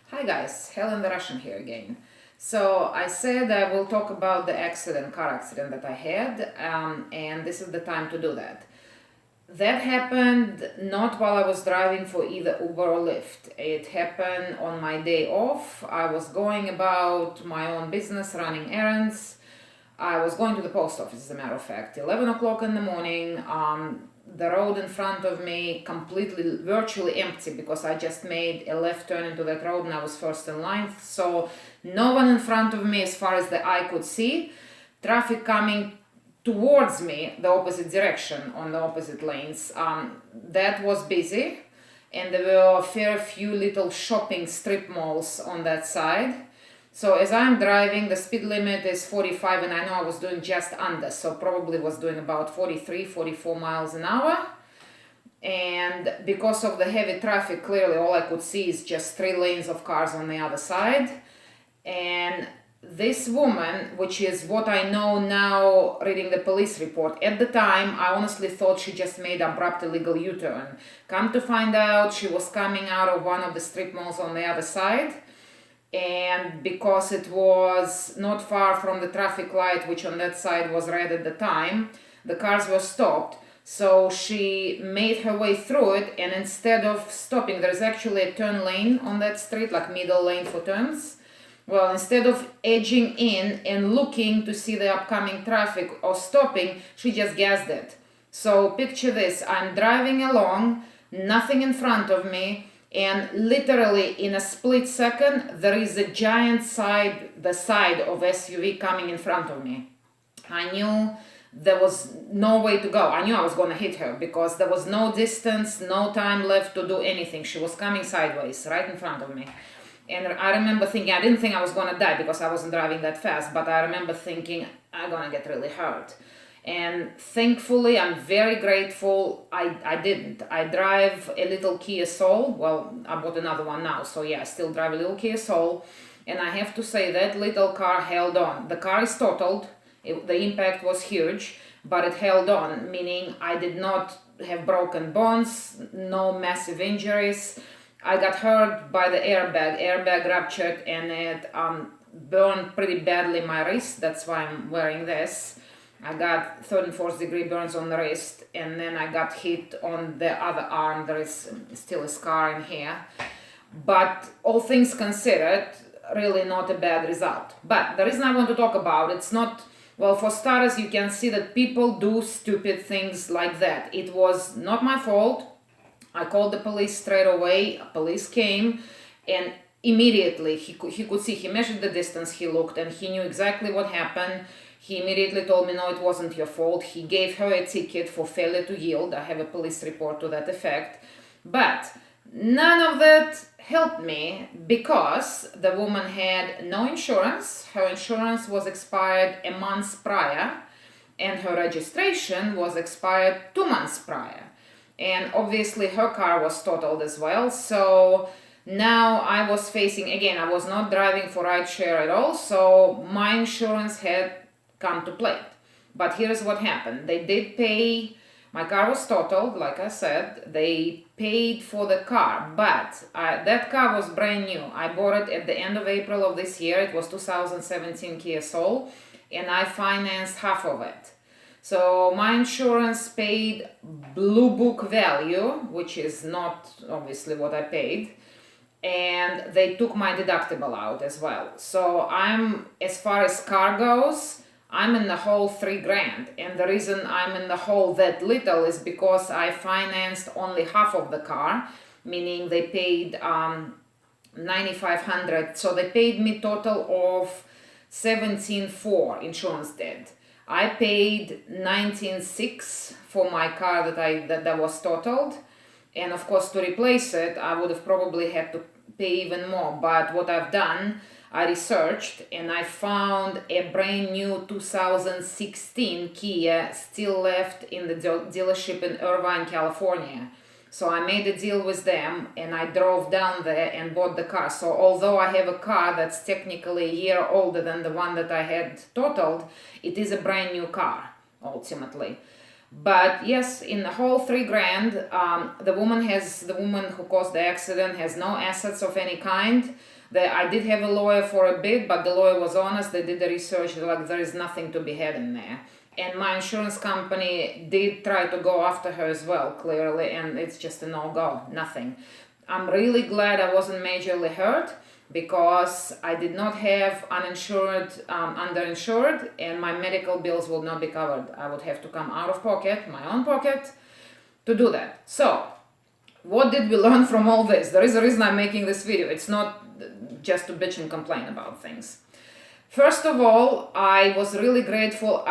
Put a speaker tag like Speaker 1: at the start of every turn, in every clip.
Speaker 1: Hi guys, Helen the Russian here again. So I said I will talk about the car accident that I had, and this is the time to do that. That happened not while I was driving for either Uber or Lyft. It happened on my day off. I was going about my own business, running errands. I was going to the post office, as a matter of fact, 11 o'clock in the morning. The road in front of me completely, virtually empty because I just made a left turn into that road and I was first in line. So no one in front of me as far as the eye could see. Traffic coming towards me, the opposite direction on the opposite lanes. That was busy, and there were a fair few little shopping strip malls on that side. So as I'm driving, the speed limit is 45 and I know I was doing just under, so probably was doing about 43, 44 miles an hour. And because of the heavy traffic, clearly all I could see is just 3 lanes of cars on the other side. And this woman, which is what I know now reading the police report, at the time I honestly thought she just made an abrupt illegal U-turn. Come to find out, she was coming out of one of the strip malls on the other side, and because it was not far from the traffic light, which on that side was red at the time, the cars were stopped. So she made her way through it, and instead of stopping, there's actually a turn lane on that street, like middle lane for turns. Well, instead of edging in and looking to see the upcoming traffic or stopping, she just gassed it. So picture this, I'm driving along, nothing in front of me, and literally in a split second, there is a giant the side of SUV coming in front of me. I knew there was no way to go. I knew I was going to hit her because there was no distance, no time left to do anything. She was coming sideways, right in front of me. And I remember thinking, I didn't think I was going to die because I wasn't driving that fast, but I remember thinking, I'm going to get really hurt. And thankfully, I'm very grateful I didn't. I drive a little Kia Soul. Well, I bought another one now, so yeah, I still drive a little Kia Soul. And I have to say that little car held on. The car is totaled. The impact was huge, but it held on, meaning I did not have broken bones, no massive injuries. I got hurt by the airbag ruptured, and it burned pretty badly my wrist. That's why I'm wearing this. I got third and fourth degree burns on the wrist, and then I got hit on the other arm. There is still a scar in here. But all things considered, really not a bad result. But the reason I want to talk about it's not, well, for starters, you can see that people do stupid things like that. It was not my fault. I called the police straight away. Police came, and immediately he could see, he measured the distance, he looked, and he knew exactly what happened. He immediately told me, no, it wasn't your fault. He gave her a ticket for failure to yield. I have a police report to that effect. But none of that helped me because the woman had no insurance. Her insurance was expired a month prior, and her registration was expired 2 months prior. And obviously her car was totaled as well. So now I was facing, again, I was not driving for rideshare at all, so my insurance had come to play. But here's what happened. They did pay, my car was totaled, like I said, they paid for the car, but that car was brand new. I bought it at the end of April of this year. It was 2017 Kia Soul, and I financed half of it. So my insurance paid blue book value, which is not obviously what I paid, and they took my deductible out as well. So I'm, as far as car goes, I'm in the hole $3,000, and the reason I'm in the hole that little is because I financed only half of the car, meaning they paid $9,500. So they paid me total of $17,400 insurance did. I paid $19,600 for my car that was totaled, and of course to replace it I would have probably had to pay even more. But what I've done, I researched and I found a brand new 2016 Kia still left in the dealership in Irvine, California. So I made a deal with them and I drove down there and bought the car. So although I have a car that's technically a year older than the one that I had totaled, it is a brand new car ultimately. But yes, in the whole $3,000, the woman who caused the accident has no assets of any kind. I did have a lawyer for a bit, but the lawyer was honest. They did the research. They're like, there is nothing to be had in there. And my insurance company did try to go after her as well, clearly, and it's just a no-go, nothing. I'm really glad I wasn't majorly hurt, because I did not have uninsured, underinsured, and my medical bills will not be covered. I would have to come out of pocket, my own pocket, to do that. So, what did we learn from all this? There is a reason I'm making this video. It's not just to bitch and complain about things. First of all, I was really grateful.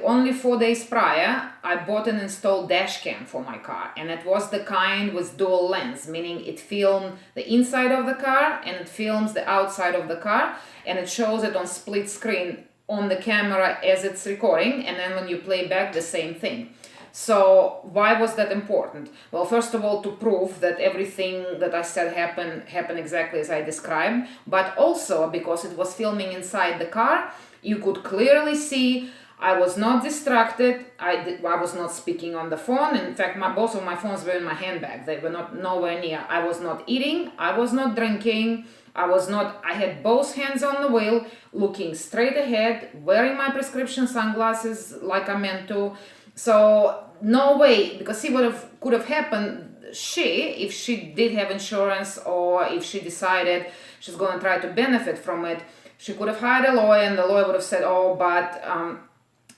Speaker 1: Only 4 days prior, I bought and installed dashcam for my car, and it was the kind with dual lens, meaning it filmed the inside of the car and it films the outside of the car, and it shows it on split screen on the camera as it's recording, and then when you play back, the same thing. So why was that important? Well, first of all, to prove that everything that I said happened exactly as I described, but also because it was filming inside the car, you could clearly see I was not distracted. I was not speaking on the phone. In fact, both of my phones were in my handbag. They were not nowhere near. I was not eating. I was not drinking. I had both hands on the wheel, looking straight ahead, wearing my prescription sunglasses like I meant to. So no way, because see what could have happened, if she did have insurance, or if she decided she's going to try to benefit from it, she could have hired a lawyer, and the lawyer would have said, oh, but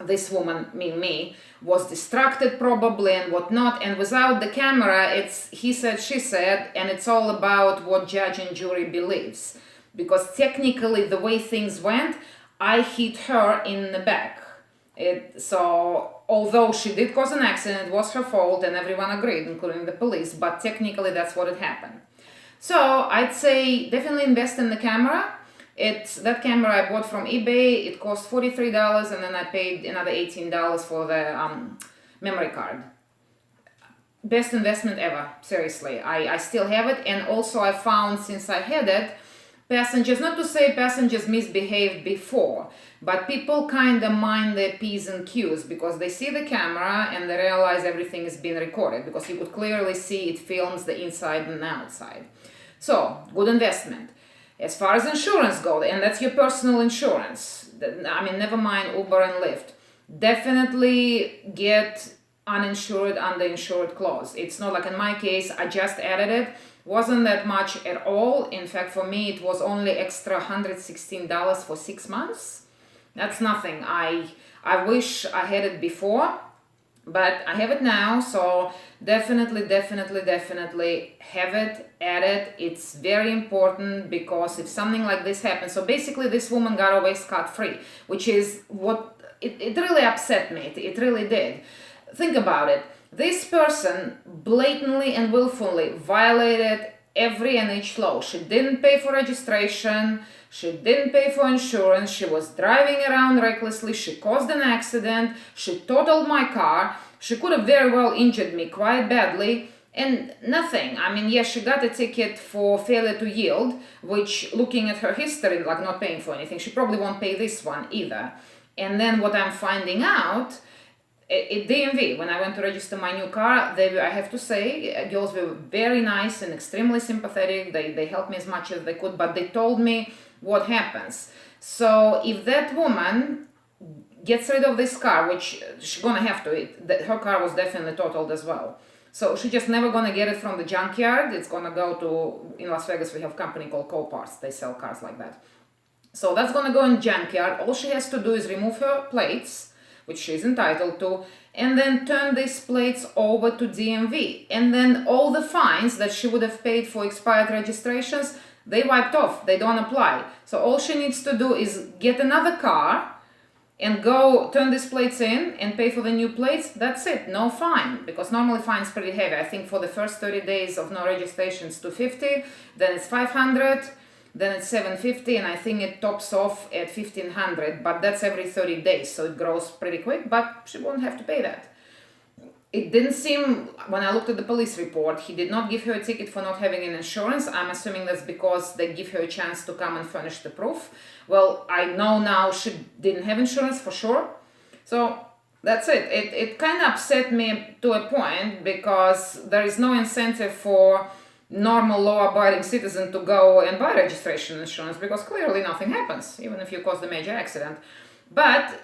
Speaker 1: this woman, me, was distracted probably and whatnot, and without the camera, it's he said, she said, and it's all about what judge and jury believes. Because technically, the way things went, I hit her in the back. So, although she did cause an accident, it was her fault, and everyone agreed, including the police, but technically that's what had happened. So, I'd say definitely invest in the camera. That camera I bought from eBay. It cost $43, and then I paid another $18 for the memory card. Best investment ever, seriously. I still have it, and also I found, since I had it, passengers, not to say passengers misbehaved before, but people kind of mind their P's and Q's, because they see the camera and they realize everything is being recorded, because you could clearly see it films the inside and the outside. So, good investment. As far as insurance goes, and that's your personal insurance, I mean, never mind Uber and Lyft, definitely get uninsured, underinsured clause. It's not like in my case, I just added it. Wasn't that much at all. In fact, for me, it was only extra $116 for 6 months. That's nothing. I wish I had it before, but I have it now. So definitely have it, add it. It's very important, because if something like this happens, so basically this woman got away scot-free, which is what, it really upset me. It really did. Think about it. This person blatantly and willfully violated every and each law. She didn't pay for registration. She didn't pay for insurance. She was driving around recklessly. She caused an accident. She totaled my car. She could have very well injured me quite badly. And nothing. I mean, yes, she got a ticket for failure to yield, which, looking at her history, like not paying for anything, she probably won't pay this one either. And then what I'm finding out, at DMV, when I went to register my new car, I have to say, girls were very nice and extremely sympathetic. They helped me as much as they could, but they told me what happens. So if that woman gets rid of this car, which she's gonna have to, her car was definitely totaled as well. So she's just never gonna get it from the junkyard. It's gonna go to, in Las Vegas, we have a company called Coparts. They sell cars like that. So that's gonna go in junkyard. All she has to do is remove her plates, which she's entitled to, and then turn these plates over to DMV. And then all the fines that she would have paid for expired registrations, they wiped off, they don't apply. So all she needs to do is get another car and go turn these plates in and pay for the new plates. That's it, no fine, because normally fine's pretty heavy. I think for the first 30 days of no registration it's $250, then it's $500, then it's $750, and I think it tops off at $1,500, but that's every 30 days, so it grows pretty quick, but she won't have to pay that. It didn't seem, when I looked at the police report, he did not give her a ticket for not having an insurance. I'm assuming that's because they give her a chance to come and furnish the proof. Well, I know now she didn't have insurance for sure. So That's it. It kind of upset me to a point because there is no incentive for normal law-abiding citizen to go and buy registration insurance because clearly nothing happens, even if you cause a major accident. But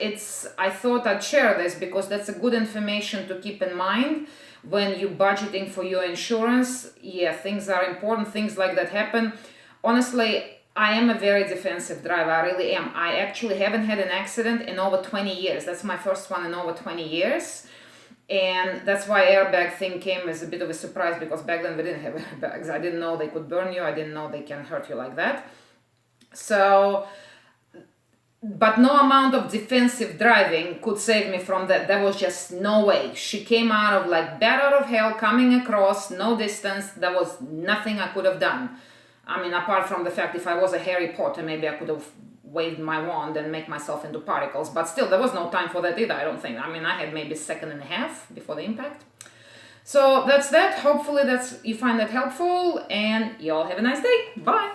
Speaker 1: I thought I'd share this because that's a good information to keep in mind when you're budgeting for your insurance. Yeah, things are important, things like that happen. Honestly, I am a very defensive driver, I really am. I actually haven't had an accident in over 20 years. That's my first one in over 20 years. And that's why airbag thing came as a bit of a surprise because back then we didn't have airbags. I didn't know they could burn you. I didn't know they can hurt you like that. So, but no amount of defensive driving could save me from that. There was just no way. She came out of like bat out of hell, coming across, no distance. There was nothing I could have done. I mean, apart from the fact if I was a Harry Potter, maybe I could have waved my wand and make myself into particles. But still, there was no time for that either, I don't think. I mean, I had maybe a second and a half before the impact. So that's that. Hopefully you find that helpful, and you all have a nice day. Bye.